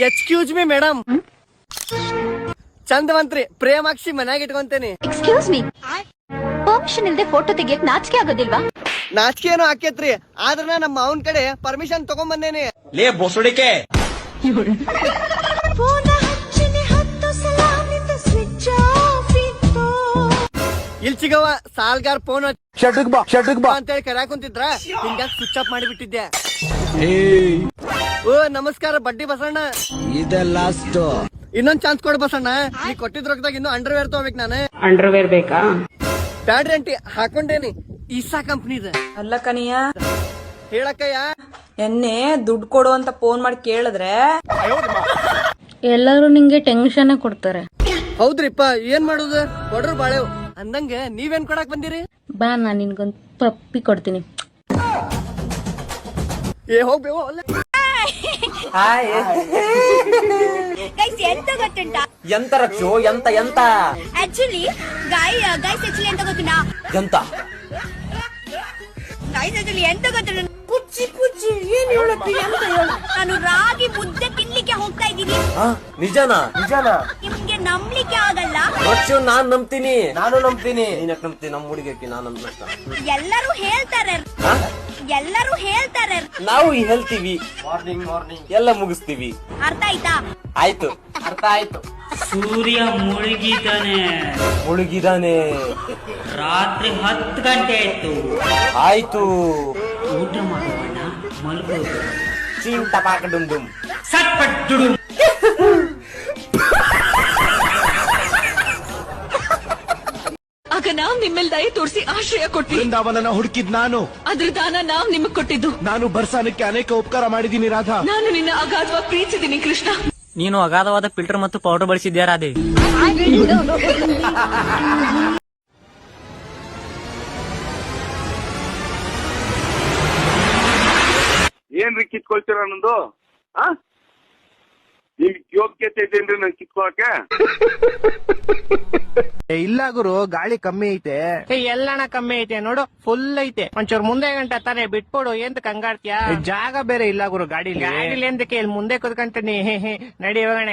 Excuse me madam. ಚಂದವಂತ್ರಿ ಪ್ರೇಮಾಕ್ಷಿ ಮನ್ಯಾಗ ಇಟ್ಕೊಂತೇನಿ. Excuse me, permission ಇಲ್ದೆ photo ತೆಗಿಯಕ್ ನಾಚಿಕೆ ಆಗೋದಿಲ್ವಾ? ನಾಚಿಕೆ ಏನೋ ಆಕೇತ್ರಿ, ಆದ್ರ ನಮ್ಮ ಅವನ್ ಕಡೆ ಪರ್ಮಿಷನ್ ತಗೊಂಡ್ ಬಂದೇನಿ. ಲೇ ಬೋಸುಡಿಕೆ, ಇಲ್ ಸಿಗವ ಸಾಲ್ಗಾರ್ ಫೋನ್ ಅಂತೇಳಿ ಕರ್ಯಾಕ್ ಕುಂತಿದ್ರ, ಹಿಂಗಾಗಿ ಸ್ವಿಚ್ ಆಫ್ ಮಾಡಿಬಿಟ್ಟಿದ್ದೆ. ಓ ನಮಸ್ಕಾರ ಬಡ್ಡಿ ಬಸಣ್ಣ. ಲಾಸ್ಟ್ ಇನ್ನೊಂದ್ ಚಾನ್ಸ್ ಕೊಡ್ ಬಸಣ್ಣ. ನೀ ಕೊಟ್ಟಿದ್ ರೊಕ್ಕದಾಗ ಇನ್ನು ಅಂಡರ್ವೇರ್ ತಗೋಬೇಕು. ನಾನು ಅಂಡರ್ವೇರ್ ಬೇಕಾ? ಬ್ಯಾಡ್ರಿ ಆಂಟಿ, ಹಾಕೊಂಡೇನಿ. ಈಸಾ ಕಂಪ್ನಿದ. ಅಲ್ಲ ಕನಿಯ, ಹೇಳಕ್ಕಯ್ಯ. ಎನ್ನೆ ದುಡ್ಡು ಕೊಡು ಅಂತ ಫೋನ್ ಮಾಡಿ ಕೇಳಿದ್ರೆ ಎಲ್ಲರೂ ನಿಂಗೆ ಟೆನ್ಷನ್ ಕೊಡ್ತಾರೆ. ಹೌದ್ರಿಪ್ಪ, ಏನ್ ಮಾಡುದು, ಕೊಡ್ರು ಬಾಳೆವ್ ಅಂದಂಗ ನೀವೇನ್ ಕೊಡಾಕ್ ಬಂದಿರಿ? ಬಾ, ನಾನ್ ನಿನ್ಗೊಂದ್ ಪಪ್ಪಿ ಕೊಡ್ತೀನಿ. ಏ ಹೋಗ್ಬೇವು ಅಲ್ಲ. ಎಂತ ಗೊತ್ತುಂಟಾ? ಎಂತ ರಕ್ಷು, ಎಂತ ಎಂತ ಆಕ್ಚುಲಿ ಗೈಸ್ ಆಕ್ಚುಲಿ ಎಂತ ಗೊತ್ತುಂಟಾ? ಎಂತ ಗೈಸ್ ಆಕ್ಚುಲಿ ಎಂತ ಗೊತ್ತುಂಟಾ? ಪುಚ್ಚಿ ಪುಚ್ಚಿ ಏನ್ ಹೇಳಪ್ಪಿ, ಎಂತ ಹೇಳು? ನಾನು ರಾಗಿ ಮುದ್ದೆ ತಿನ್ಲಿಕ್ಕೆ ಹೋಗ್ತಾ ಇದ್ದೀನಿ. ನಿಜನಾ? ನಿಮ್ಗೆ ನಂಬ್ಲಿಕ್ಕೆ ಆಗಲ್ಲ. ರಕ್ಷು, ನಾನ್ ನಂಬ್ತೀನಿ. ನಾನು ನಂಬ್ತೀನಿ. ನೀನಕ್ ನಂಬ್ತೀನಿ? ನಮ್ಮ ಹುಡುಗಕ್ಕೆ ನಾನು ನಂಬಿಸ್ತಾ. ಎಲ್ಲರೂ ಹೇಳ್ತಾರೆ. ನಾವು ಹೇಳ್ತೀವಿ. ಮಾರ್ನಿಂಗ್ ಎಲ್ಲ ಮುಗಿಸ್ತೀವಿ. ಅರ್ಥ ಆಯ್ತಾ? ಆಯ್ತು, ಅರ್ಥ ಆಯ್ತು. ಸೂರ್ಯ ಮುಳುಗಿದಾನೆ. ರಾತ್ರಿ 10 ಗಂಟೆ ಆಯ್ತು. ಆಯ್ತು, ಊಟ ಮಾಡೋಣ, ಮಲ್ಗೋದು. ಚೀನ್ ಟಪಾಕ ಡುಮ್ ಡುಮ್ ಸಟ್ಪಟ್ ದುಡು. ಆಗ ನಾವ್ ನಿಮ್ಮೆಲ್ ದಯ ತೋರಿಸಿ ಆಶ್ರಯ ಕೊಟ್ವಿ. ಬೃಂದಾವನನ ಹುಡುಕಿದ್ ನಾನು. ಅದ್ರ ದಾನ ನಾವ್ ನಿಮಗ್ ಕೊಟ್ಟಿದ್ದು. ನಾನು ಬರ್ಸಾನಕ್ಕೆ ಅನೇಕ ಉಪಕಾರ ಮಾಡಿದ್ದೀನಿ ರಾಧಾ. ನಾನು ನಿನ್ನ ಅಗಾಧವಾಗಿ ಪ್ರೀತಿಸಿದ್ದೀನಿ ಕೃಷ್ಣ. ನೀನು ಅಗಾಧವಾದ ಫಿಲ್ಟರ್ ಮತ್ತು ಪೌಡರ್ ಬಳಸಿದ್ಯಾ ರಾಧೆ? ಏನ್ರಿ ಕಿತ್ಕೊಳ್ತೀರ ನಂದು? ನಿಮ್ಗೆ ಯೋಗ್ಯತೆ ಇದೇನ್ರಿ ನನ್ ಕಿತ್ಕೊಳಕ್ಕೆ? ಇಲ್ಲ ಗುರು, ಗಾಳಿ ಕಮ್ಮಿ ಐತೆ. ಎಲ್ಲಣ ಕಮ್ಮಿ ಐತೆ ನೋಡು, ಫುಲ್ ಐತೆ. ಒಂಚೂರು ಮುಂದೆ ಗಂಟ ತಾನೆ ಬಿಟ್ಬಿಡು, ಎಂತ ಕಂಗಾಡ್ತೀಯ? ಜಾಗ ಬೇರೆ ಇಲ್ಲ ಗುರು ಗಾಡಿಲಿ. ಗಾಡಿಲಿ ಎಂದಕ್ಕೆ ಇಲ್ಲಿ ಮುಂದೆ ಕುತ್ಕೊಂತೀನಿ. ನಡಿ ಹೋಗೋಣ.